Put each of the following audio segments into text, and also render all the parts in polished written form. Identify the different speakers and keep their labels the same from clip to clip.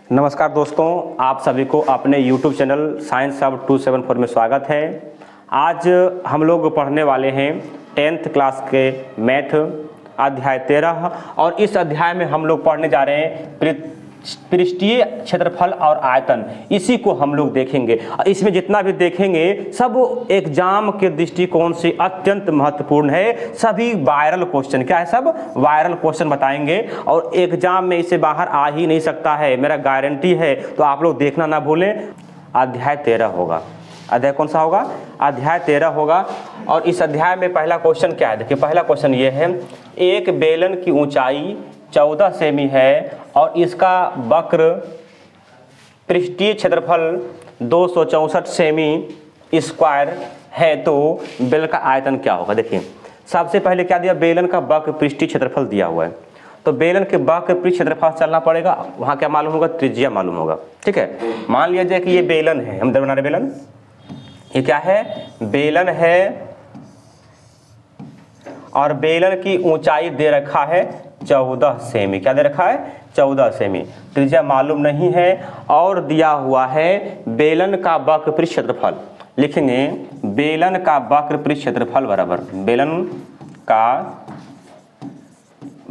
Speaker 1: नमस्कार दोस्तों, आप सभी को अपने YouTube चैनल साइंस हब 274 में स्वागत है। आज हम लोग पढ़ने वाले हैं 10th क्लास के मैथ अध्याय 13 और इस अध्याय में हम लोग पढ़ने जा रहे हैं पृष्ठीय क्षेत्रफल और आयतन। इसी को हम लोग देखेंगे। इसमें जितना भी देखेंगे सब एग्जाम के दृष्टिकोण से अत्यंत महत्वपूर्ण है। सभी वायरल क्वेश्चन, क्या है, सब वायरल क्वेश्चन बताएंगे और एग्जाम में इसे बाहर आ ही नहीं सकता है, मेरा गारंटी है। तो आप लोग देखना ना भूलें। अध्याय 13 होगा। अध्याय कौन सा होगा? अध्याय 13 होगा। और इस अध्याय में पहला क्वेश्चन क्या है? देखिए, पहला क्वेश्चन ये है, एक बेलन की ऊंचाई 14 सेमी है और इसका वक्र पृष्ठीय क्षेत्रफल 264 सेमी स्क्वायर है, तो बेलन का आयतन क्या होगा? देखिए, सबसे पहले क्या दिया? बेलन का वक्र पृष्ठीय क्षेत्रफल दिया हुआ है, तो बेलन के वक्र पृष्ठ क्षेत्रफल चलना पड़ेगा। वहाँ क्या मालूम होगा? त्रिज्या मालूम होगा। ठीक है, मान लिया जाए कि ये बेलन है, हम बना रहे बेलन। ये क्या है? बेलन है और बेलन की ऊंचाई दे रखा है 14 सेमी। क्या दे रखा है? 14 सेमी। त्रिज्या मालूम नहीं है और दिया हुआ है बेलन का वक्र पृष्ठ क्षेत्रफल। लिखेंगे बेलन का वक्र पृष्ठ क्षेत्रफल बराबर बेलन का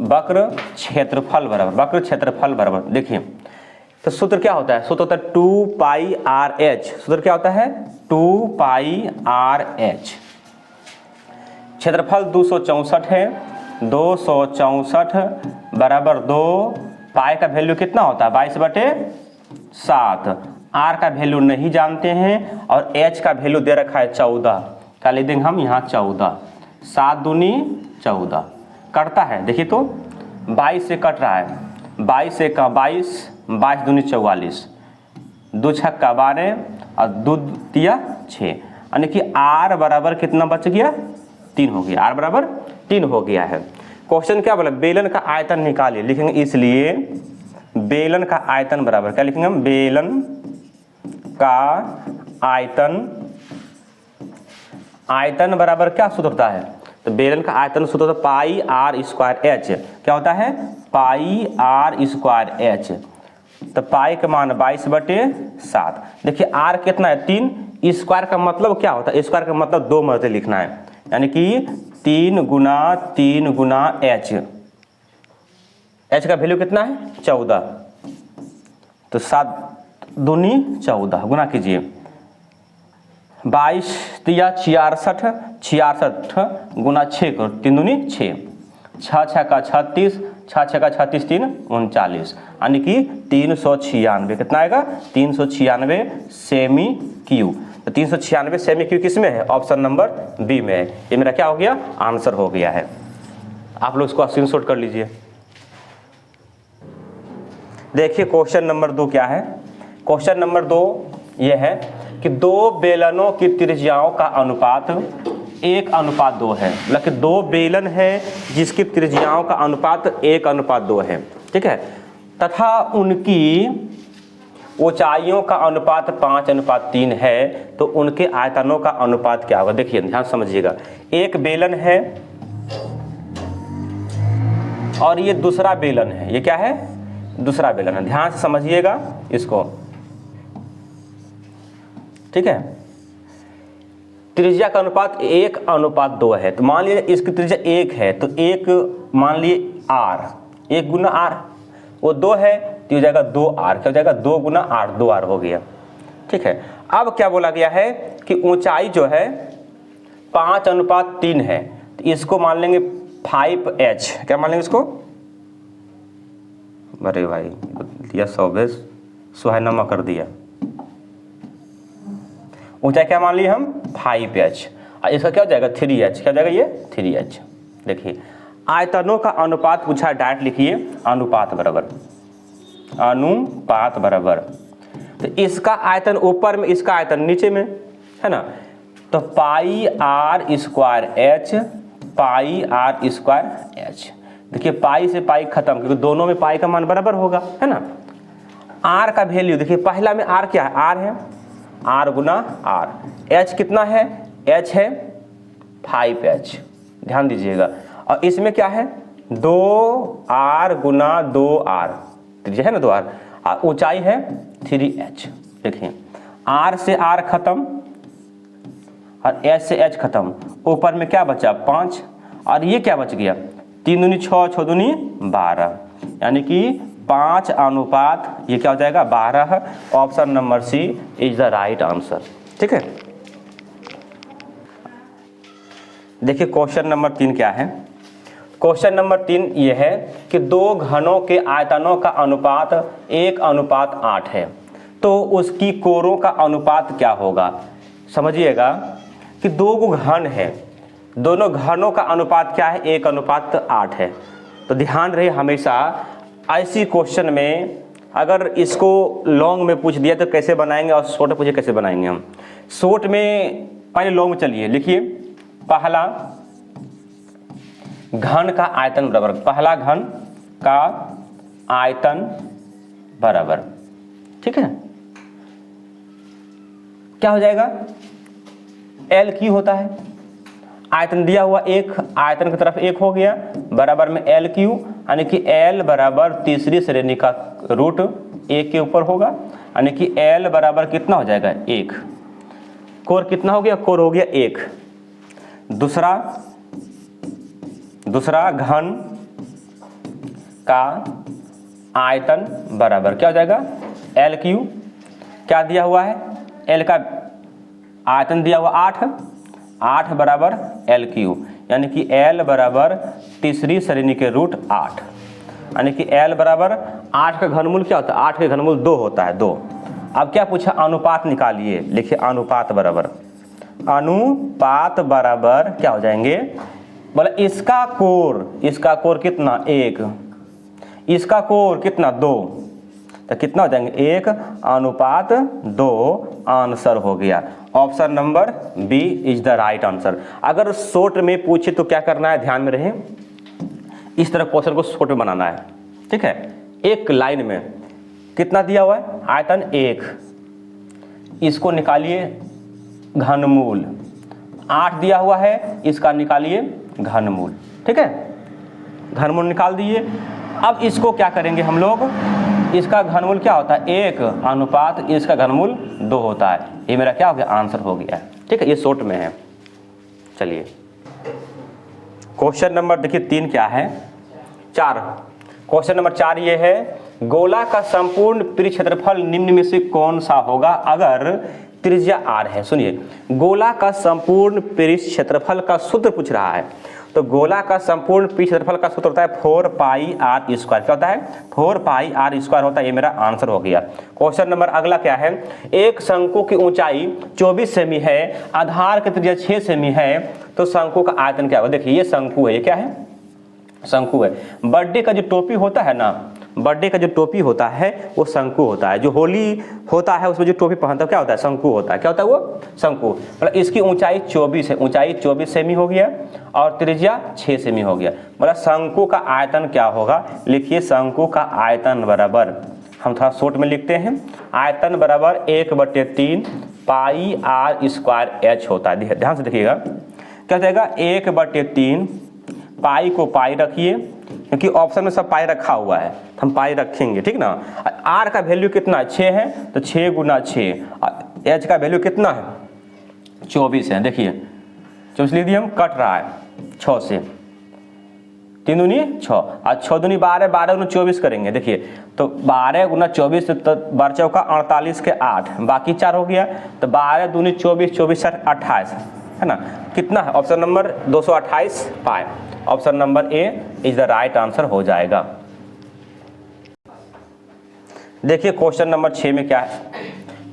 Speaker 1: वक्र क्षेत्रफल बराबर वक्र क्षेत्रफल बराबर। देखिए, तो सूत्र क्या होता है? सूत्र होता है 2 पाई आर एच। सूत्र क्या होता है? 2 पाई आर एच। क्षेत्रफल 264 है, 264 बराबर 2। पाई का वैल्यू कितना होता है? 22/7। आर का वैल्यू नहीं जानते हैं और एच का वैल्यू दे रखा है 14। क्या लिख देंगे हम यहाँ? 14। 7 दूनी 14 कटता है। देखिए तो 22 से कट रहा है, 22 से का 22, 22 दूनी 44, 2 छक्का 12 और 2 तिया 6, यानी कि आर बराबर कितना बच गया? 3 हो गया। आर बराबर 3 हो गया है। क्वेश्चन क्या बोला? बेलन का आयतन निकालिए। लिखेंगे इसलिए बेलन का आयतन बराबर क्या लिखेंगे हम? बेलन का आयतन बराबर क्या सूत्र होता है? तो बेलन का आयतन सूत्र होता है पाई आर स्क्वायर एच। क्या होता है? पाई आर स्क्वायर एच। तो पाई का मान 22/7। देखिए आर कितना है? 3। स्क्वायर का मतलब क्या होता है? स्क्वायर का मतलब 2 मर्ते लिखना है, यानी कि 3 गुना एच। एच का वैल्यू कितना है? 14। तो 7 दूनी 14 गुना कीजिए, 22 तिया 66, 66 गुना 6 करो, 3 दूनी 6, 6 छक्का 36, 6 छक्का 36, 3 39, यानी कि 396। कितना आएगा? 396 सेमी क्यूब। तो 396 सेमी क्यूब किस में है? ऑप्शन नंबर बी में है। ये मेरा क्या हो गया? आंसर हो गया है। आप लोग इसको स्क्रीनशॉट कर लीजिए। देखिए क्वेश्चन नंबर 2 क्या है? क्वेश्चन नंबर 2 ये है कि 2 बेलनों की त्रिज्याओं का अनुपात 1:2 है। मतलब कि 2 बेलन है जिसकी त्रिज्याओं का अनुपात 1:2 है। ठीक है, तथा उनकी ऊंचाइयों का अनुपात 5:3 है, तो उनके आयतनों का अनुपात क्या होगा? देखिए ध्यान समझिएगा। एक बेलन है और ये दूसरा बेलन है। ये क्या है? दूसरा बेलन है। ध्यान से समझिएगा इसको। ठीक है, त्रिज्या का अनुपात 1:2 है। तो मान लीजिए इसकी त्रिज्या 1 है, तो 1 मान लिए आर, 1 गुना आर। वो 2 है तो हो जाएगा 2r। क्या हो जाएगा? 2 गुना आर, 2r हो गया। ठीक है, अब क्या बोला गया है कि ऊंचाई जो है 5:3 है, तो इसको मान लेंगे 5h। क्या मान लेंगे इसको? अरे भाई दिया 100 सुहायनामा कर दिया। ऊंचाई क्या मान लिए हम? 5h और इसका क्या हो जाएगा? 3h। क्या हो जाएगा? ये 3h। देखिए आयतनों का अनुपात पूछा, डायरेक्ट लिखिए अनुपात बराबर। तो इसका आयतन ऊपर में, इसका आयतन नीचे में, है ना? तो pi r square h, pi r square h. देखिए पाई से पाई खत्म, क्योंकि दोनों में पाई का मान बराबर होगा, है ना? आर का वैल्यू देखिए, पहला में आर क्या है? आर है, आर गुना आर। एच कितना है? एच है 5h। ध्यान दीजिएगा। और इसमें क्या है? 2r गुना 2r, त्रिज्या है ना 2r। ऊंचाई है 3h। देखिए R से R खत्म और H से H खत्म, ऊपर में क्या बचा 5, और ये क्या बच गया 3 दूनी 6, 6 दूनी 12, यानी कि 5 अनुपात ये क्या हो जाएगा 12। Option number C is the right answer. ठीक है, देखिए क्वेश्चन नंबर 3 क्या है। क्वेश्चन नंबर 3 ये है कि दो घनों के आयतनों का अनुपात 1:8 है, तो उसकी कोरों का अनुपात क्या होगा। समझिएगा कि दो घन है, दोनों घनों का अनुपात क्या है 1:8 है। तो ध्यान रहे हमेशा ऐसी क्वेश्चन में अगर इसको लॉन्ग में पूछ दिया तो कैसे बनाएंगे और शॉर्ट में पूछे कैसे बनाएंगे हम। शॉर्ट में पहले लॉन्ग में चलिए, लिखिए पहला घन का आयतन बराबर, पहला घन का आयतन बराबर, ठीक है, क्या हो जाएगा एल क्यू होता है, आयतन दिया हुआ 1, आयतन की तरफ 1 हो गया, बराबर में एल क्यू, यानी कि एल बराबर तीसरी श्रेणी का रूट 1 के ऊपर होगा, यानी कि एल बराबर कितना हो जाएगा 1। कोर कितना हो गया, कोर हो गया 1। दूसरा घन का आयतन बराबर क्या हो जाएगा एल क्यू, क्या दिया हुआ है एल का आयतन दिया हुआ 8 बराबर एल क्यू, यानी कि एल बराबर तीसरी श्रेणी के रूट 8, यानी कि एल बराबर 8 का घनमूल क्या होता है 8 के घनमूल 2 होता है 2। अब क्या पूछा अनुपात निकालिए, लिखिए अनुपात बराबर क्या हो जाएंगे, बोला इसका कोर कितना 1, इसका कोर कितना 2, तो कितना हो जाएंगे 1:2 आंसर हो गया। Option number B is the right answer. अगर शॉर्ट में पूछे तो क्या करना है, ध्यान में रहे, इस तरह क्वेश्चन को शॉर्ट में बनाना है। ठीक है, एक लाइन में कितना दिया हुआ है आयतन 1, इसको निकालिए घनमूल, 8 दिया हुआ है, इसका निकालिए घनमूल। ठीक है, घनमूल निकाल दिए। अब इसको क्या करेंगे हम लोग, इसका घनमूल क्या होता है 1 अनुपात इसका घनमूल 2 होता है। ये मेरा क्या हो गया आंसर हो गया। ठीक है, ये शॉर्ट में है। चलिए क्वेश्चन नंबर देखिए 3 क्या है 4। क्वेश्चन नंबर 4 ये है, गोला का संपूर्ण परिक्षेत्रफल निम्न में से कौन सा होगा अगर त्रिज्या r है। सुनिए, गोला का संपूर्ण परिक्षेत्रफल का सूत्र पूछ रहा है, तो गोला का संपूर्ण परिक्षेत्रफल का सूत्र होता है 4πr²। क्या होता है 4πr² होता है। ये मेरा आंसर हो गया। क्वेश्चन नंबर अगला क्या है, एक शंकु की ऊंचाई 24 सेमी है, आधार की त्रिज्या 6 सेमी है, तो शंकु का आयतन क्या होगा। देखिए ये शंकु है, ये क्या है शंकु है। बर्थडे का जो टोपी होता है ना, बर्थडे का जो टोपी होता है वो शंकु होता है। जो होली होता है उसमें जो टोपी पहनता है क्या होता है शंकु होता है। क्या होता है वो शंकु। मतलब इसकी ऊंचाई 24 है, ऊंचाई 24 सेमी हो गया और त्रिज्या 6 सेमी हो गया। मतलब शंकु का आयतन क्या होगा, लिखिए शंकु का आयतन बराबर, हम थोड़ा शॉर्ट में लिखते हैं, आयतन बराबर 1/3 πr² होता है। ध्यान से देखिएगा क्या हो जाएगा 1/3, पाई को पाई रखिए क्योंकि ऑप्शन में सब पाई रखा हुआ है, हम पाई रखेंगे। ठीक ना, आर का वैल्यू कितना 6 है, तो 6 × 6, एच का वैल्यू कितना है 24 है। देखिए 24 लिख दिए हम, कट रहा है 6 से, 3 दूनी 6 और 6 दूनी 12, 12 × 24 करेंगे। देखिए तो 12 × 24 तो 12 चौका 48 के 8, बाकी 4 हो गया, तो 12 दूनी 24, 24 4 28 है ना, कितना है option number 228 pi. Option number A is the right answer हो जाएगा। देखिए क्वेश्चन नंबर 6 में क्या है।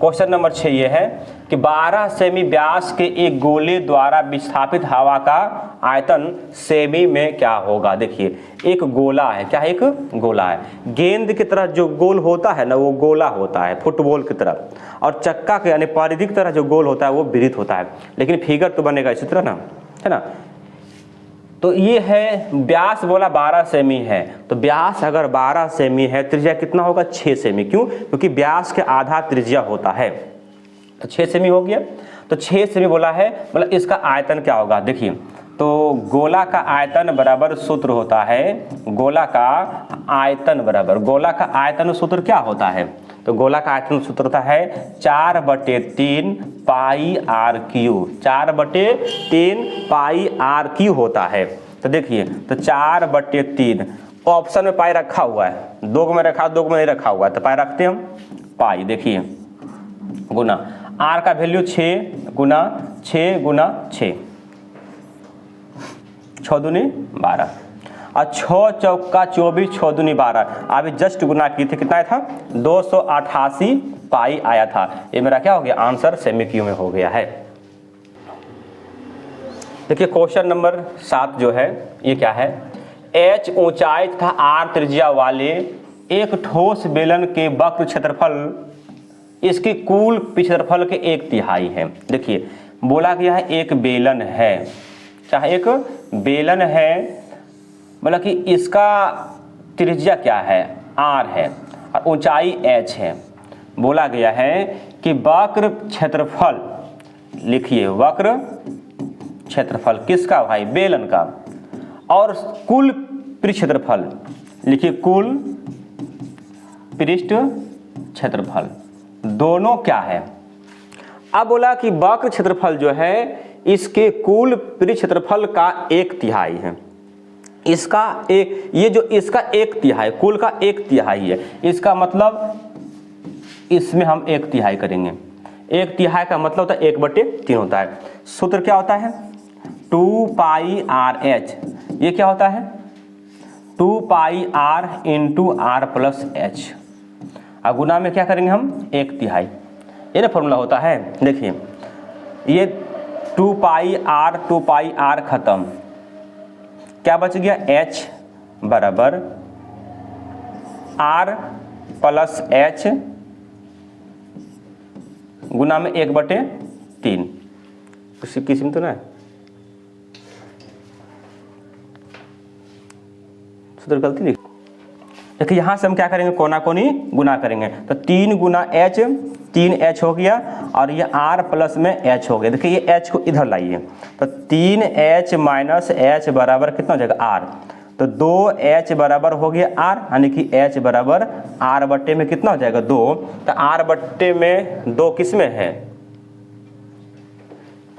Speaker 1: क्वेश्चन नंबर 6 ये है कि 12 सेमी व्यास के एक गोले द्वारा विस्थापित हवा का आयतन सेमी में क्या होगा। देखिए एक गोला है, क्या है एक गोला है, गेंद की तरह जो गोल होता है ना वो गोला होता है फुटबॉल की तरह, और चक्का के यानी परिधि की तरह जो गोल होता है वो वृत्त होता है, लेकिन फिगर तो बनेगा इसी तरह ना, है ना। तो ये है व्यास बोला 12 सेमी है, तो व्यास अगर 12 सेमी है त्रिज्या कितना होगा 6 सेमी। क्यों, क्योंकि व्यास के आधा त्रिज्या होता है, तो 6 सेमी हो गया। तो 6 सेमी बोला है, मतलब इसका आयतन क्या होगा। देखिए तो गोला का आयतन बराबर सूत्र होता है, गोला का आयतन बराबर, गोला का आयतन सूत्र क्या होता है? तो गोला का आयतन सूत्र होता है 4/3 pi r cube, 4/3 pi r cube होता है। तो देखिए, तो 4/3 ऑप्शन में पाई रखा हुआ है, 2 में रखा, 2 में नहीं रखा हुआ है, तो पाई रखते हैं हम पाई। देखिए गुना आर का वैल्यू 6 गुना 6 गुना 6, 6 दूनी 12 और 6 चौका 24, 6 दूनी 12। अभी जस्ट गुना की थी, कितना था? 288 पाई आया था। ये मेरा क्या हो गया? आंसर सेमी क्यू में हो गया है। देखिए क्वेश्चन नंबर 7 जो है ये क्या है? H ऊंचाई तथा R त्रिज्या वाले एक ठोस बेलन के वक्र क्षेत्रफल इसकी कुल क्षेत्रफल के 1/3 है। देखिए बोला गया है एक बेलन है, चाहे एक बेलन है, बोला कि इसका त्रिज्या क्या है? R है और ऊंचाई H है। बोला गया है कि वक्र क्षेत्रफल, लिखिए वक्र क्षेत्रफल किसका भाई? बेलन का। और कुल पृष्ठ क्षेत्रफल, लिखिए कुल पृष्ठ क्षेत्रफल, दोनों क्या है? अब बोला कि वक्र क्षेत्रफल जो है इसके कुल पृष्ठ क्षेत्रफल का 1/3 है। इसका एक, ये जो इसका 1/3, कुल का 1/3 है, इसका मतलब इसमें हम 1/3 करेंगे। 1/3 का मतलब होता है 1/3 होता है। सूत्र क्या होता है? 2 पाई आर एच, ये क्या होता है? 2 pi r into are plus h, और गुना में क्या करेंगे हम? 1/3। ये ना फॉर्मूला होता है। देखिए ये 2 पाई आर खत्म, क्या बच गया? H बराबर R प्लस H गुना में 1/3। किसी किस्म तो ना है, सूत्र गलती नहीं। देखिए यहाँ से हम क्या करेंगे? कोना कोनी गुना करेंगे, तो 3 गुना H, 3H हो गया, और ये R प्लस में H हो गया। देखिए ये H को इधर लाइए, तो 3H माइनस H बराबर कितना हो जाएगा? R। तो 2H बराबर हो गया R, यानी कि H बराबर R बट्टे में कितना हो जाएगा? 2। तो R बट्टे में 2 किस में है?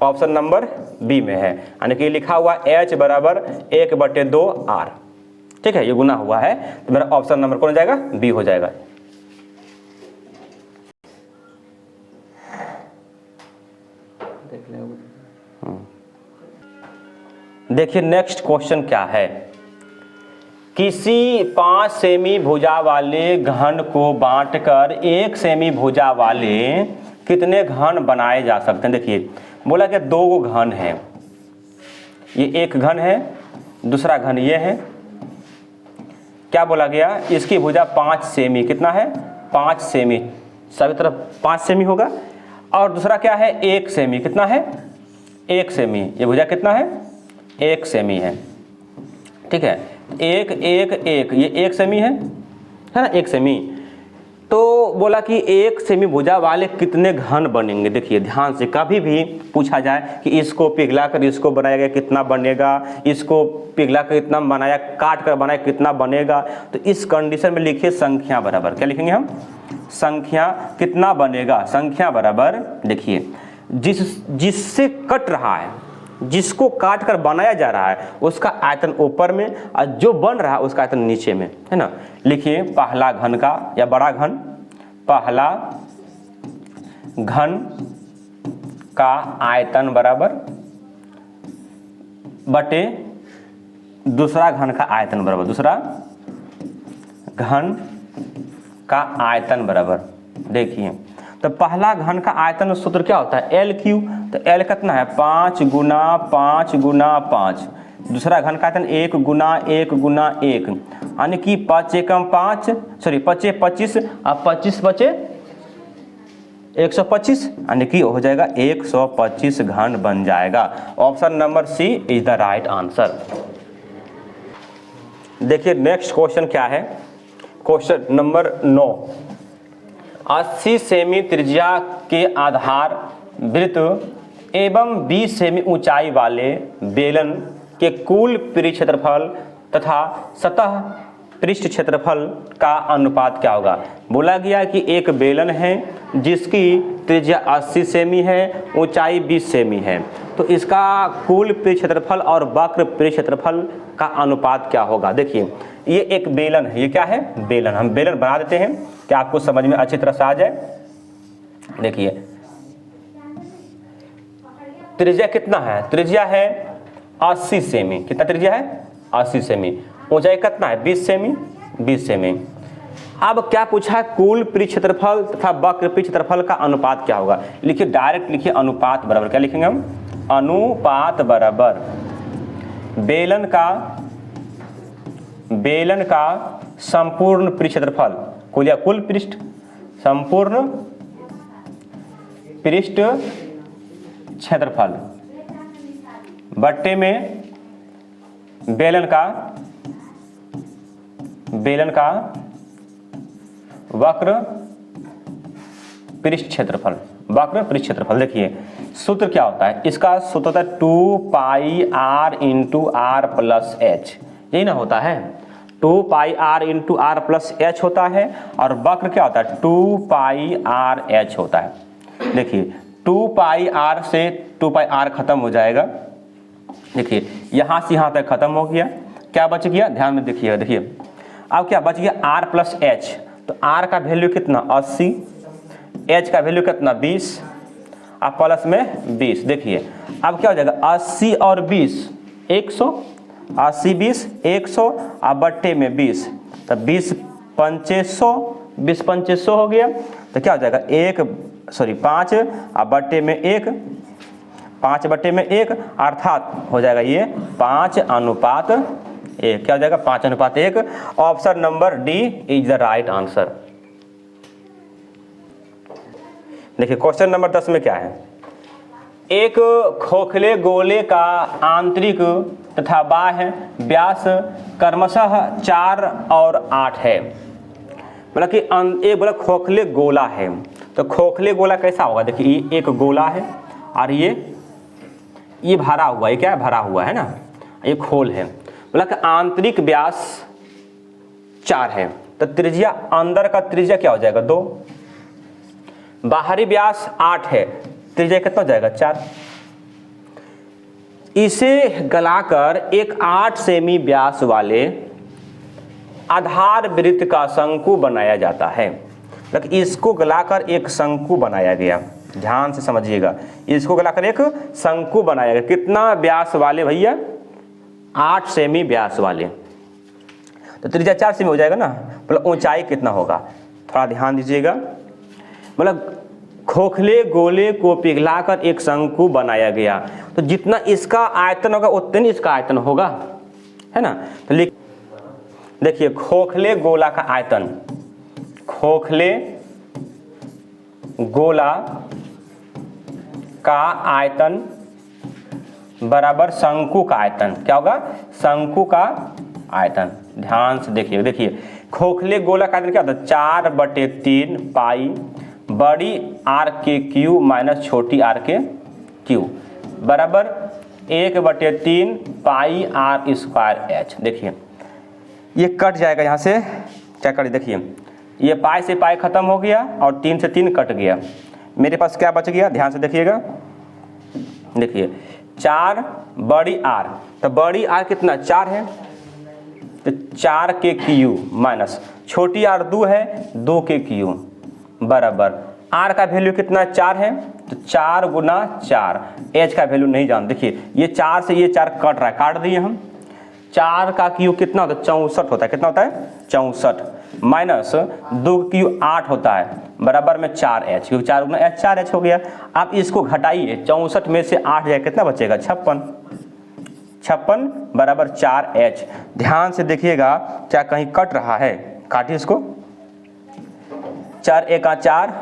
Speaker 1: ऑप्शन नंबर बी में है, यानी कि लिखा हुआ H बराबर 1/2 R। ठीक है, ये गुना हुआ है, तो मेरा ऑप्शन नंबर कौन हो जाएगा? बी हो जाएगा। देखिए नेक्स्ट क्वेश्चन क्या है? किसी 5 सेमी भुजा वाले घन को बांटकर 1 सेमी भुजा वाले कितने घन बनाए जा सकते हैं? देखिए बोला कि 2 घन है, ये एक घन है, दूसरा घन ये है। क्या बोला गया? इसकी भुजा 5 सेमी, कितना है? 5 सेमी, सभी तरफ 5 सेमी होगा। और दूसरा क्या है? 1 सेमी, कितना है? 1 सेमी। ये भुजा कितना है? 1 सेमी है। ठीक है, 1 1 1, ये 1 सेमी है ना? 1 सेमी। तो बोला कि 1 सेमी भुजा वाले कितने घन बनेंगे? देखिए ध्यान से, कभी भी पूछा जाए कि इसको पिघला कर इसको बनाया गया कितना बनेगा, इसको पिघला कर कितना बनाया, काट कर बनाया कितना बनेगा, तो इस कंडीशन में लिखिए संख्या बराबर, क्या लिखेंगे हम? संख्या कितना बनेगा? संख्या बराबर, देखिए जिससे कट रहा है, जिसको काट कर बनाया जा रहा है उसका आयतन ऊपर में, और जो बन रहा है उसका आयतन नीचे में, है ना? लिखिए पहला घन का या बड़ा घन, पहला घन का आयतन बराबर बटे दूसरा घन का आयतन बराबर, दूसरा घन का आयतन बराबर। देखिए तो पहला घन का आयतन सूत्र क्या होता है? L Q. तो L कितना है? 5 गुना 5 गुना 5। दूसरा घन का आयतन 1 गुना 1 गुना 1, यानी कि 5 एकम 5, सॉरी 5 25 और 25 बचे 125, यानी कि हो जाएगा 125 घन बन जाएगा। Option number C is the right answer. देखिए नेक्स्ट क्वेश्चन क्या है? Question number 9। 80 सेमी त्रिज्या के आधार वृत्त एवं 20 सेमी ऊंचाई वाले बेलन के कुल पृष्ठ क्षेत्रफल तथा सतह पृष्ठ क्षेत्रफल का अनुपात क्या होगा। बोला गया कि एक बेलन है जिसकी त्रिज्या 80 सेमी है, ऊंचाई 20 सेमी है, तो इसका कुल पृष्ठ क्षेत्रफल और वक्र पृष्ठ क्षेत्रफल का अनुपात क्या होगा। देखिए ये एक बेलन है, ये क्या है, बेलन। हम बेलन बना देते हैं कि आपको समझ में अच्छी तरह से आ जाए। देखिए त्रिज्या कितना है, त्रिज्या है 80 सेमी। कितना त्रिज्या है, 80 सेमी। ऊंचाई कितना है, 20 सेमी, 20 सेमी। अब क्या पूछा है, कुल पृष्ठ क्षेत्रफल तथा वक्र पृष्ठ क्षेत्रफल का अनुपात क्या होगा। लिखिए डायरेक्ट लिखिए अनुपात बराबर, क्या लिखेंगे हम, अनुपात बराबर बेलन का संपूर्ण पृष्ठ क्षेत्रफल, कुल पृष्ठ, संपूर्ण पृष्ठ क्षेत्रफल बट्टे में बेलन का वक्र पृष्ठ क्षेत्रफल। देखिए सूत्र क्या होता है, इसका सूत्र होता है 2 pi r into are plus H, यही ना होता है, 2 pi r into are plus H होता है, और वक्र क्या होता है, 2 पाई r h होता है। देखिए 2 पाई r से 2 पाई r खत्म हो जाएगा। देखिए यहाँ से यहाँ तक खत्म हो गया, क्या बच गया, ध्यान में देखिएगा। देखिए अब क्या बच गया, r प्लस एच, तो r का वैल्यू कितना 80, h का वैल्यू कितना 20, अब प्लस में 20। देखिए अब क्या हो जाएगा, 80 और 20 100, 80 20 100, अब बट्टे में 20, तो 20 2500 हो गया, तो क्या हो जाएगा 5, अब बट्टे में 1, 5 बट्टे में 1, अर्थात हो जाएगा ये 5:1। क्या हो जाएगा, 5:1। Option number D is the right answer. देखिए क्वेश्चन नंबर 10 में क्या है, एक खोखले गोले का आंतरिक तथा बाह्य व्यास क्रमशः 4 और 8 है। मतलब कि एक बोला खोखले गोला है, तो खोखले गोला कैसा होगा। देखिए ये एक गोला है और ये भरा हुआ, ये क्या है, भरा हुआ है ना, ये खोल है। मतलब कि आंतरिक व्यास 4 है, तो त्रिज्या, अंदर का त्रिज्या क्या हो जाएगा 2, बाहरी व्यास 8 है, त्रिज्या कितना हो जाएगा 4। इसे गलाकर एक 8 सेमी व्यास वाले आधार वृत्त का शंकु बनाया जाता है। मतलब इसको गलाकर एक शंकु बनाया गया, ध्यान से समझिएगा, इसको गलाकर एक शंकु बनाया गया। कितना व्यास वाले भैया, 8 सेमी व्यास वाले, तो त्रिज्या 4 सेमी हो जाएगा ना। मतलब ऊंचाई कितना होगा, थोड़ा ध्यान दीजिएगा। मतलब खोखले गोले को पिघलाकर एक शंकु बनाया गया, तो जितना इसका आयतन होगा उतना ही इसका आयतन होगा, है ना। तो देखिए खोखले गोला का आयतन, खोखले गोला का आयतन बराबर शंकु का आयतन, क्या होगा, शंकु का आयतन। ध्यान से देखिए, देखिए खोखले गोला का आयतन क्या होता है, 4/3 पाई बड़ी आर के क्यू माइनस छोटी आर के क्यू बराबर 1/3 पाई r स्क्वायर एच। देखिए ये कट जाएगा यहाँ से, क्या करें, देखिए ये पाई से पाई खत्म हो गया और 3 से 3 कट गया, मेरे पास क्या बच गया, ध्यान से देखिएगा। देखिए 4 बड़ी आर, तो बड़ी आर कितना 4 है, तो 4 के क्यू माइनस छोटी आर 2 है, 2 के क्यू बराबर आर का वैल्यू कितना 4 है, तो 4 गुना 4, एच का वैल्यू नहीं जान। देखिए ये 4 से ये 4 कट रहा है, काट दिए हम। 4 का क्यू कितना होता है, 64 होता है, कितना होता है 64, माइनस 2 क्यू 8 होता है, बराबर में 4h, क्योंकि 4 गुना एच 4h हो गया। आप इसको घटाइए, 64 में से 8 जाए कितना बचेगा, 56 बराबर 4h। ध्यान से देखिएगा क्या कहीं कट रहा है, काटिए इसको, 4 1 4,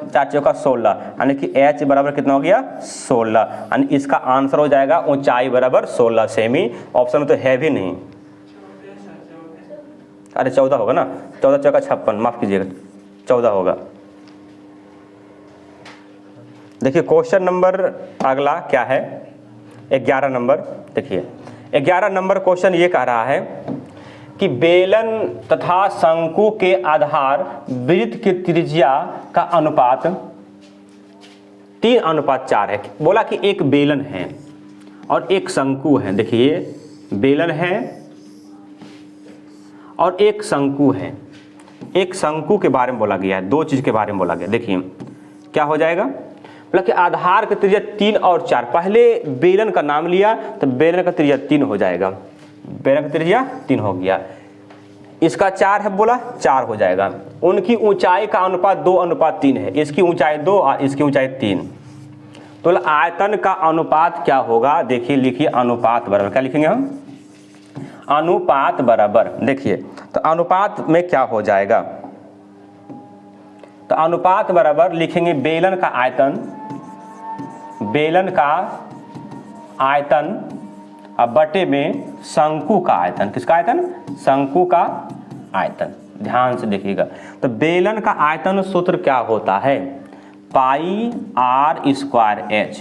Speaker 1: 4 चौका 16, यानी कि h बराबर कितना हो गया 16, यानी इसका आंसर हो जाएगा ऊंचाई बराबर 16 सेमी। ऑप्शन में तो है भी नहीं, अरे 14 होगा ना, 14 चौका 56, माफ कीजिएगा 14 होगा। देखिए क्वेश्चन नंबर अगला क्या है, 11 नंबर। देखिए 11 नंबर क्वेश्चन ये कह रहा है कि बेलन तथा शंकु के आधार वृत्त की त्रिज्या का अनुपात 3:4 है। बोला कि एक बेलन है और एक शंकु है। देखिए बेलन है और एक शंकु है। एक शंकु के बारे में बोला गया है, दो चीज के बारे में बोला गया। देखिए क्या हो जाएगा, मतलब कि आधार की त्रिज्या 3 और 4। पहले बेलन का नाम लिया तो बेलन का त्रिज्या 3 हो जाएगा, बेलन का त्रिज्या 3 हो गया। इसका 4 है, बोला 4 हो जाएगा। उनकी ऊंचाई का अनुपात 2:3 है, इसकी ऊंचाई 2 और इसकी ऊंचाई 3। तो आयतन का अनुपात क्या होगा, देखिए लिखिए अनुपात बराबर, क्या लिखेंगे हम, अनुपात बराबर। देखिए तो अनुपात में क्या हो जाएगा, तो अनुपात बराबर लिखेंगे बेलन का आयतन, बेलन का आयतन अब बटे में शंकु का आयतन। किसका आयतन, शंकु का आयतन। ध्यान से देखिएगा, तो बेलन का आयतन सूत्र क्या होता है, पाई r स्क्वायर h।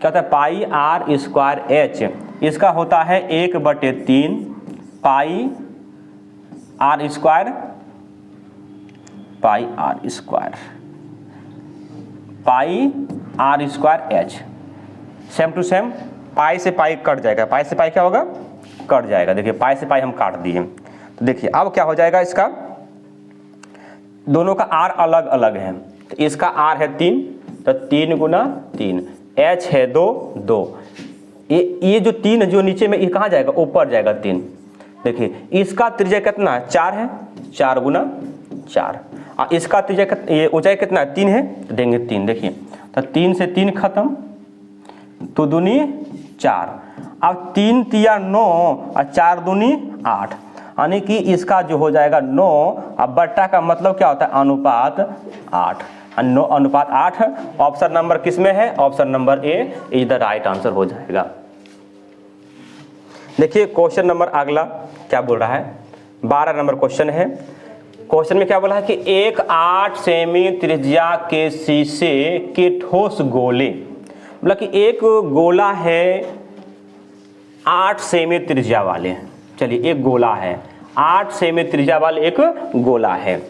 Speaker 1: क्या होता है, पाई r स्क्वायर h, इसका होता है 1/3 pi r square, pi r square, pi r square h। Same to same pi से पाई कट जाएगा, पाई से पाई क्या होगा, कट जाएगा। देखिए पाई से पाई हम काट दिए। तो देखिए अब क्या हो जाएगा, इसका दोनों का r अलग अलग है। तो इसका r है 3, तो 3 गुना 3, h है 2, 2। ये जो 3 जो नीचे में, ये कहाँ जाएगा, ऊपर जाएगा 3। देखिए इसका त्रिज्या कितना है, 4 है, 4 गुना 4। और इसका त्रिज्या ये ऊंचाई कितना है, 3 है, तो देंगे 3। देखिए तो 3 से 3 खत्म, तो दूनी 4। अब 3 तिया 9 और 4 दूनी 8, यानी कि इसका जो हो जाएगा 9। अब बट्टा का मतलब क्या होता है, अनुपात 8। 9 अनुपात 8। ऑप्शन नंबर किस में है, option number A is the right answer हो जाएगा। देखिए क्वेश्चन नंबर अगला क्या बोल रहा है, 12 नंबर क्वेश्चन है। क्वेश्चन में क्या बोला है कि एक 8 सेमी त्रिज्या के शीशे के ठोस गोले, मतलब कि एक गोला है 8 सेमी त्रिज्या वाले। चलिए एक गोला है 8 सेमी त्रिज्या वाले, एक गोला है।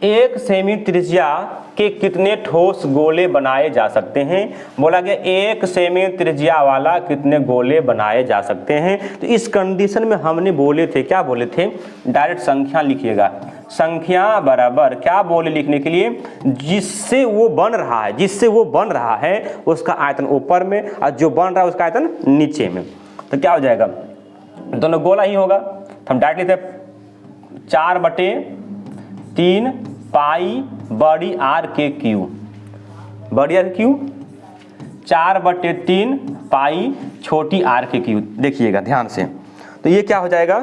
Speaker 1: 1 सेमी त्रिज्या के कितने ठोस गोले बनाए जा सकते हैं, बोला गया 1 सेमी त्रिज्या वाला कितने गोले बनाए जा सकते हैं। तो इस कंडीशन में हमने बोले थे, क्या बोले थे, डायरेक्ट संख्या लिखिएगा। संख्या बराबर क्या बोले लिखने के लिए, जिससे वो बन रहा है, जिससे वो बन रहा है उसका आयतन ऊपर में और जो बन रहा है उसका आयतन नीचे में। तो क्या हो जाएगा, दोनों गोला ही होगा। तो हम डायरेक्ट लिखते 4/3 पाई बड़ी आर के क्यू, बड़ी आर क्यू, 4/3 पाई छोटी आर के क्यू। देखिएगा ध्यान से, तो ये क्या हो जाएगा,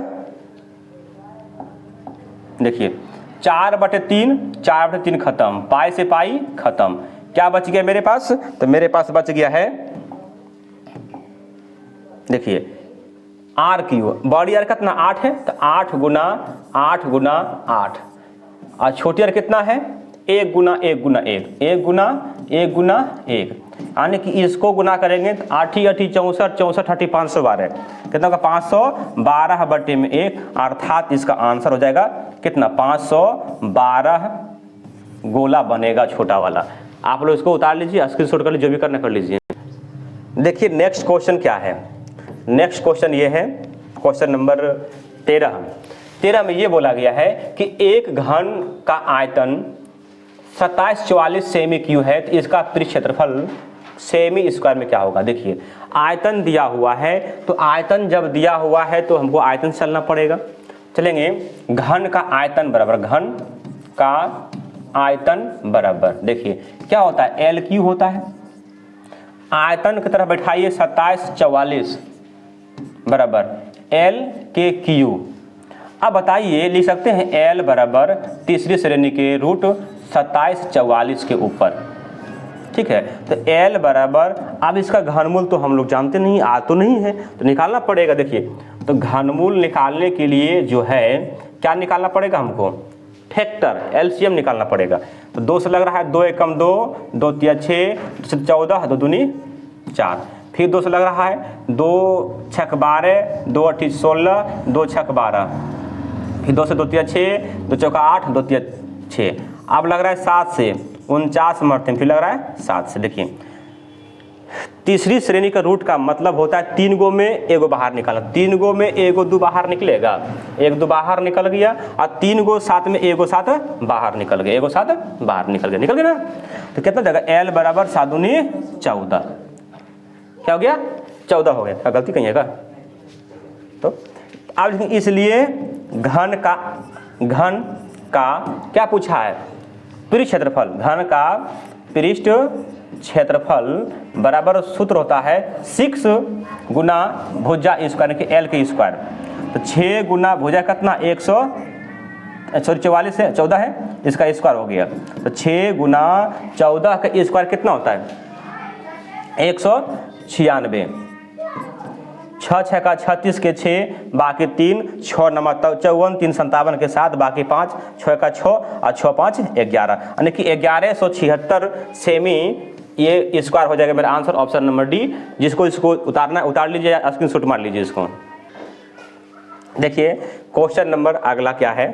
Speaker 1: देखिए 4/3, 4/3 खत्म, पाई से पाई खत्म। क्या बच गया मेरे पास, तो मेरे पास बच गया है, देखिए आर क्यू, बड़ी आर कितना 8 है, तो 8 गुना 8 गुना 8। और छोटी आर कितना है, 1 गुना 1 गुना 1, 1 गुना 1 गुना 1। यानी कि इसको गुना करेंगे तो 8 × 8 = 64, 64 × 8 = 512। कितना होगा, 512/1, अर्थात इसका आंसर हो जाएगा कितना, 512 गोला बनेगा छोटा वाला। आप लोग इसको उतार लीजिए, स्क्रीनशॉट कर लीजिए, जो भी करना कर लीजिए। देखिए नेक्स्ट क्वेश्चन क्या है, नेक्स्ट क्वेश्चन ये है, क्वेश्चन नंबर 13 में ये बोला गया है कि एक घन का आयतन 2744 सेमी क्यू है, तो इसका पृष्ठ क्षेत्रफल सेमी स्क्वायर में क्या होगा। देखिए आयतन दिया हुआ है, तो आयतन जब दिया हुआ है तो हमको आयतन चलना पड़ेगा। चलेंगे घन का आयतन बराबर, घन का आयतन बराबर, देखिए क्या होता है, एल क्यू होता है। आयतन की तरफ बैठाइए 2744 बराबर एल के क्यू। अब बताइए, लिख सकते हैं एल बराबर तीसरी श्रेणी के रूट 2744 के ऊपर, ठीक है। तो एल बराबर, अब इसका घनमूल तो हम लोग जानते नहीं, आ तो नहीं है, तो निकालना पड़ेगा। देखिए तो घनमूल निकालने के लिए जो है क्या निकालना पड़ेगा हमको, फैक्टर एलसीएम निकालना पड़ेगा। तो 2 से लग रहा है 2 एकम 2, 2 तिया 6, 14, 2 दूनी 4। फिर 2 से लग रहा है 2 छक 12, 2 अठी 16, 2 छक 12। फिर 2 से 2 तिया 6, 2 चौका 8, 2 तिया 6। अब लग रहा है 7 से 49 मरते हैं, फिर लग रहा है 7 से। देखिए तीसरी श्रेणी का रूट का मतलब होता है 3 गो में एगो बाहर निकालना। 3 गो में एगो 2 बाहर निकलेगा, 1 2 बाहर निकल गया, और 3 गो साथ में एगो साथ बाहर निकल गया, एगो साथ बाहर निकल गया ना। तो कितना जगह L बराबर 7 दूनी 14। क्या हो गया? 14 हो गया। क्या गलती कहीं है का? तो अब इसलिए घन का क्या पूछा है? पृष्ठ क्षेत्रफल। घन का पृष्ठ क्षेत्रफल बराबर सूत्र होता है 6 गुना भुजा स्क्वायर यानी कि L के स्क्वायर। तो 6 गुना भुजा कितना 44 है, 14 है, इसका स्क्वायर हो गया। तो 6 गुना 14 का स्क्वायर कितना होता है? 196। 6 6 का 36 के 6, बाकी 3, 6 नंबर 54, 3 57 के 7, बाकी 5, 6 का 6 और 6 5 11, यानी कि 1176 सेमी ये स्क्वायर हो जाएगा। मेरा आंसर ऑप्शन नंबर डी। जिसको इसको उतारना उतार लीजिए, स्क्रीनशॉट मार लीजिए इसको। देखिए क्वेश्चन नंबर अगला क्या है?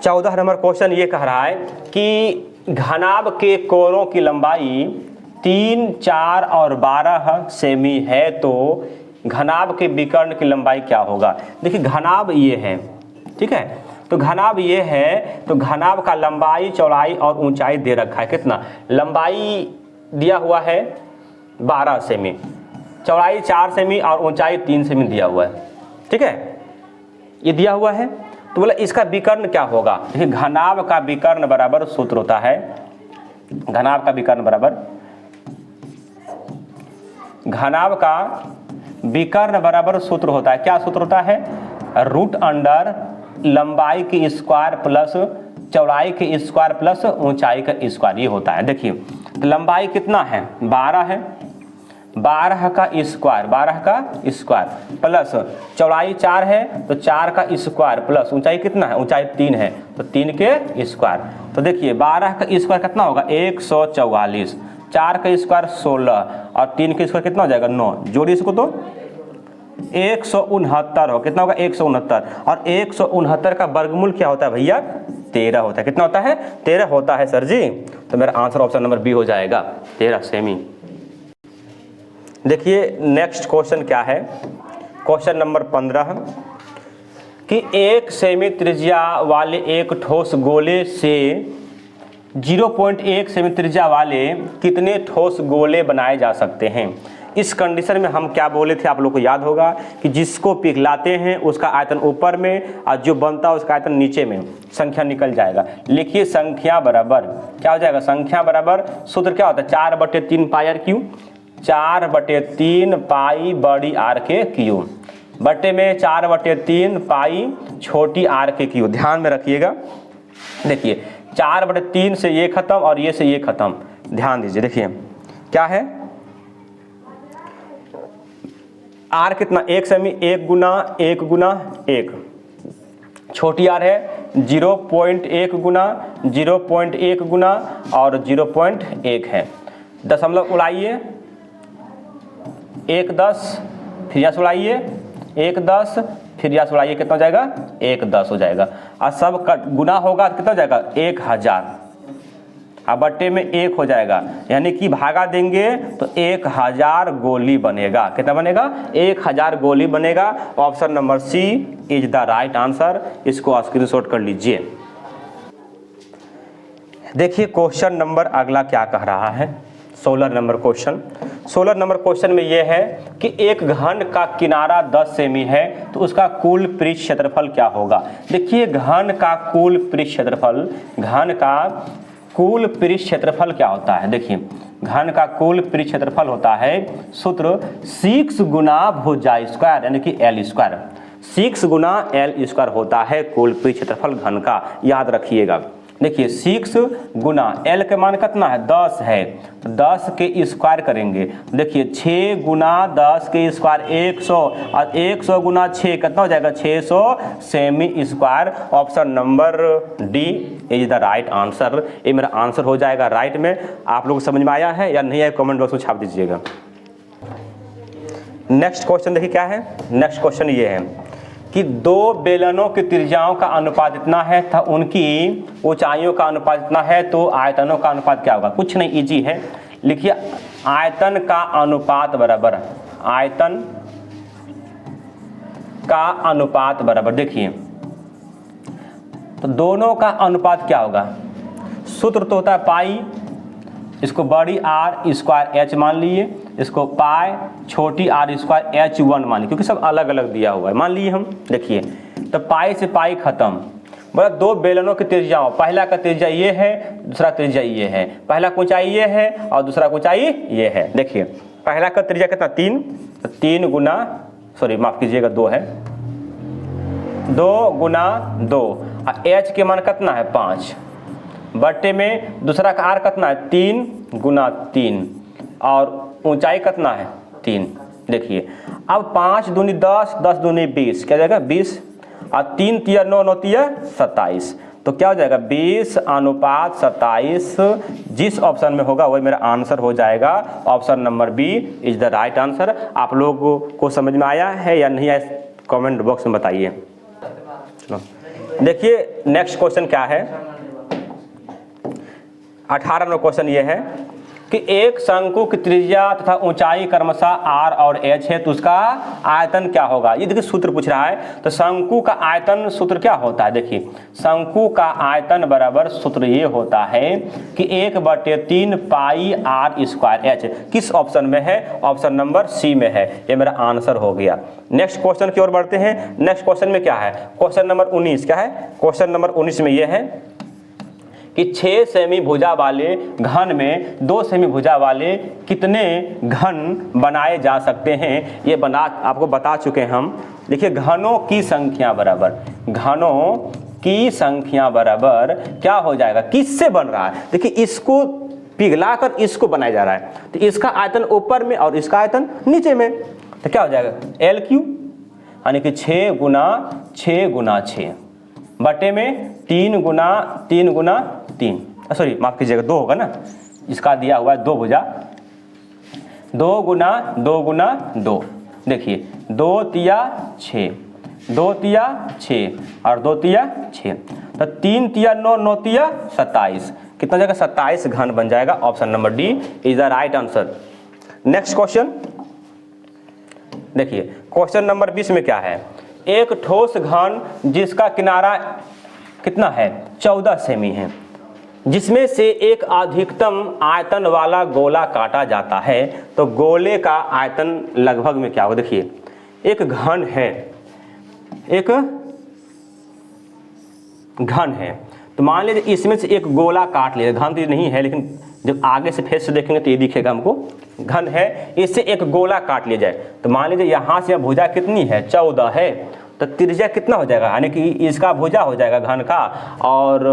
Speaker 1: 14 नंबर क्वेश्चन ये कह रहा है कि घनाभ के कोरों की लंबाई 3, 4 और 12 सेमी है, तो घनाभ के विकर्ण की लंबाई क्या होगा? देखिए घनाभ ये है, ठीक है, तो घनाभ ये है, तो घनाभ का लंबाई, चौड़ाई और ऊंचाई दे रखा है। कितना? लंबाई दिया हुआ है 12 सेमी, चौड़ाई 4 सेमी और ऊंचाई 3 सेमी दिया हुआ है, ठीक है, ये दिया हुआ है। तो बोला इसका विकर्ण क्या होगा? देखिए घनाभ का विकर्ण बराबर सूत्र होता है, घनाभ का विकर्ण बराबर, घनाभ का विकर्ण बराबर सूत्र होता है, क्या सूत्र होता है? रूट अंडर लंबाई की स्क्वायर प्लस चौड़ाई की स्क्वायर प्लस ऊंचाई का स्क्वायर, ये होता है। देखिए तो लंबाई कितना है? 12 है, 12 का स्क्वायर प्लस चौड़ाई 4 है, तो 4 का स्क्वायर प्लस ऊंचाई कितना है? ऊंचाई 3 है, तो 3 के स्क्वायर। तो देखिए 12 का स्क्वायर कितना होगा? 144, 4 का स्क्वायर 16 और 3 का स्क्वायर कितना हो जाएगा? 9। जोड़िए इसको तो 169 हो। कितना होगा? 169। और 169 का वर्गमूल क्या होता है भैया? 13 होता है। कितना होता है? 13 होता है सर जी। तो मेरा आंसर ऑप्शन नंबर बी हो जाएगा, 13 सेमी। देखिए नेक्स्ट क्वेश्चन क्या है? क्वेश्चन नंबर 15 कि 1 सेमी त्रिज्या वाले एक ठोस गोले से 0.1 सेमी त्रिज्या वाले कितने ठोस गोले बनाए जा सकते हैं? इस कंडीशन में हम क्या बोले थे, आप लोग को याद होगा कि जिसको पिघलाते हैं उसका आयतन ऊपर में और जो बनता है उसका आयतन नीचे में, संख्या निकल जाएगा। लिखिए संख्या बराबर क्या हो जाएगा? संख्या बराबर सूत्र क्या होता है? 4/3 पाई आर क्यू, 4/3 पाई बड़ी आर के क्यू, बटे में 4/3 पाई छोटी आर के क्यू। ध्यान में रखिएगा। देखिए 4/3 से ये खत्म और ये से ये खत्म, ध्यान दीजिए। देखिए क्या है? आर कितना? 1 सेमी, 1 गुना 1 गुना 1, छोटी आर है 0.1 गुना 0.1 गुना और 0.1 है। दशमलव उड़ाइए, 1 10, फिर यहाँ से उड़ाइए 1 10, फिर यहाँ से उड़ाइए, कितना हो जाएगा? 1 10 हो जाएगा। और सब का गुना होगा कितना हो जाएगा? 1000। अब बट्टे में 1 हो जाएगा, यानी कि भागा देंगे तो 1000 गोली बनेगा। कितना बनेगा? 1000 गोली बनेगा। Option number C is the right answer. इसको स्क्रीनशॉट कर लीजिए। देखिए क्वेश्चन नंबर अगला क्या कह रहा है? 16 नंबर क्वेश्चन। 16 नंबर क्वेश्चन में यह है कि एक घन का किनारा 10 सेमी है, तो उसका कुल पृष्ठ क्षेत्रफल क्या होगा? देखिए घन का कुल पृष्ठ क्षेत्रफल, घन का कुल पृष्ठ क्षेत्रफल क्या होता है? देखिए घन का कुल पृष्ठ क्षेत्रफल होता है सूत्र 6 गुना भुजा स्क्वायर यानी कि L स्क्वायर। 6 गुना L स्क्वायर होता है कुल पृष्ठ क्षेत्रफल घन का, याद रखिएगा। देखिए 6 गुना एल के मान कितना है 10 है, तो 10 के स्क्वायर करेंगे। देखिए 6 गुना 10 के स्क्वायर 100 और 100 गुना 6 कितना हो जाएगा 600 semi square. Option number D is the right answer. ये मेरा आंसर हो जाएगा राइट में। आप लोग समझ में आया है या नहीं आया कमेंट बॉक्स में छाप दीजिएगा। नेक्स्ट क्वेश्चन देखिए क्या है। नेक्स्ट क्वेश्चन ये है कि दो बेलनों की त्रिज्याओं का अनुपात इतना है तथा उनकी ऊंचाइयों का अनुपात इतना है, तो आयतनों का अनुपात क्या होगा। कुछ नहीं, इजी है। लिखिए आयतन का अनुपात बराबर, आयतन का अनुपात बराबर, देखिए तो दोनों का अनुपात क्या होगा। सूत्र तो होता है पाई, इसको बड़ी आर स्क्वायर एच मान लीजिए, इसको पाई छोटी आर स्क्वायर H1 मान लीजिए, क्योंकि सब अलग अलग दिया हुआ है मान लीजिए हम। देखिए तो पाई से पाई खत्म। बोला दो बेलनों की त्रिज्याओं, पहला का त्रिज्या ये है, दूसरा त्रिज्या ये है। पहला की ऊंचाई ये है और दूसरा की ऊंचाई ये है। देखिए पहला का त्रिज्या कितना 3, तो 3 गुना, सॉरी माफ कीजिएगा 2 है, 2 गुना 2 और H के मान कितना है 5 बट्टे में दूसरा का आर कितना है 3 गुना 3 और ऊंचाई कितना है 3। देखिए अब 5 दूनी 10, 10 दूनी 20, क्या जाएगा 20 और 3 तिया 9, 9 तिया 27, तो क्या हो जाएगा 20:27। जिस ऑप्शन में होगा वही मेरा आंसर हो जाएगा। Option number B is the right answer. आप लोगों को समझ में आया है या नहीं आया कमेंट बॉक्स में बताइए। चलो देखिए नेक्स्ट क्वेश्चन क्या है। 18वां क्वेश्चन ये है कि एक शंकु की त्रिज्या तथा ऊंचाई क्रमशः r और h है, तो उसका आयतन क्या होगा। ये देखिए सूत्र पूछ रहा है, तो शंकु का आयतन सूत्र क्या होता है। देखिए शंकु का आयतन बराबर सूत्र ये होता है कि 1/3 पाई r स्क्वायर h। किस ऑप्शन में है, ऑप्शन नंबर सी में है। ये मेरा आंसर हो गया। नेक्स्ट क्वेश्चन की ओर बढ़ते हैं। नेक्स्ट क्वेश्चन में क्या है, क्वेश्चन नंबर 19 क्या है। क्वेश्चन नंबर 19 में ये है कि 6 सेमी भुजा वाले घन में 2 सेमी भुजा वाले कितने घन बनाए जा सकते हैं। ये बना आपको बता चुके हैं हम। देखिए घनों की संख्या बराबर, घनों की संख्या बराबर क्या हो जाएगा, किससे बन रहा है। देखिए इसको पिघलाकर इसको बनाया जा रहा है, तो इसका आयतन ऊपर में और इसका आयतन नीचे में, तो क्या हो जाएगा LQ, यानी कि 6 गुना 6 गुना 6 बटे में 3 गुना 3 गुना 3, सॉरी माफ कीजिएगा 2 होगा ना, इसका दिया हुआ है 2 भुजा, 2 गुना 2 गुना 2। देखिए 2 तिया 6, 2 तिया 6 और 2 तिया 6, तो 3 तिया 9, 9 तिया 27, कितना जाएगा 27 घन बन जाएगा। Option number D is the right answer. Next question देखिए, क्वेश्चन नंबर 20 में क्या है। एक ठोस घन जिसका किनारा कितना है 14 सेमी है, जिसमें से एक अधिकतम आयतन वाला गोला काटा जाता है, तो गोले का आयतन लगभग में क्या होगा। देखिए एक घन है, एक घन है, तो मान लीजिए इसमें से एक गोला काट लिया। घन तो नहीं है, लेकिन जब आगे से फेस से देखेंगे तो ये दिखेगा हमको घन है। इससे एक गोला काट लिया जाए, तो मान लीजिए यहाँ से भुजा कितनी है 14 है, तो त्रिज्या कितना हो जाएगा, यानी कि इसका भुजा हो जाएगा घन का और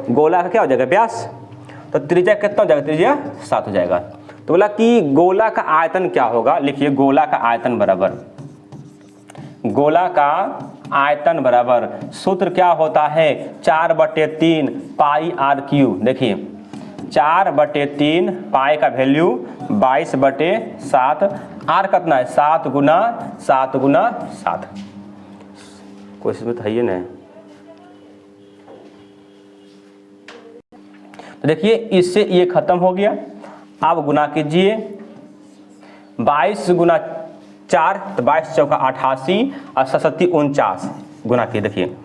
Speaker 1: गोला का क्या हो जाएगा व्यास, तो त्रिज्या कितना हो जाएगा, त्रिज्या 7 हो जाएगा। तो बोला कि गोला का आयतन क्या होगा। लिखिए गोला का आयतन बराबर, गोला का आयतन बराबर सूत्र क्या होता है 4/3 पाई r3। देखिए 4/3 पाई का वैल्यू 22/7, आर कितना है 7 गुना 7 गुना 7। क्वेश्चन बताइए ना। तो देखिए इससे ये खत्म हो गया। अब गुना कीजिए 22 गुना 4, तो 22 चौका 88 और 7 49 गुना किए। देखिए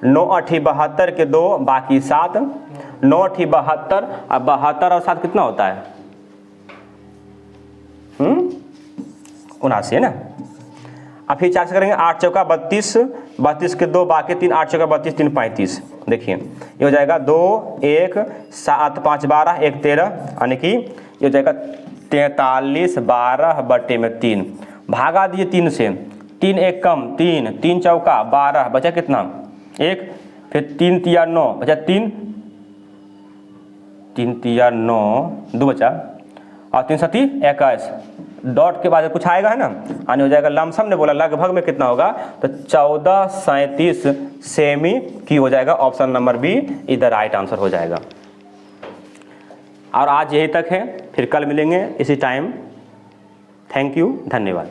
Speaker 1: 9 8 72 के 2 बाकी 7, 9 8 72 और 72 और 7 कितना होता है 79 है ना। अब फिर 4 से करेंगे 8 चौका 32, 32 के 2 बाकी 3, 8 चौका 32, 3 35। देखिए ये हो जाएगा 2 1 7 5 12 1 13, यानी कि ये हो जाएगा 43 12/3। भागा दिए 3 से, 3 1 कम 3, 3 चौका 12 बचा कितना 1, फिर 3 तिया 9 बचा 3 3 तिया 9, 2 बचा और 3 सती 21, डॉट के बाद कुछ आएगा है ना, यानी हो जाएगा लमसम ने बोला लगभग में कितना होगा, तो 1437 सेमी की हो जाएगा। ऑप्शन नंबर बी इधर राइट आंसर हो जाएगा। और आज यही तक है, फिर कल मिलेंगे इसी टाइम। थैंक यू, धन्यवाद।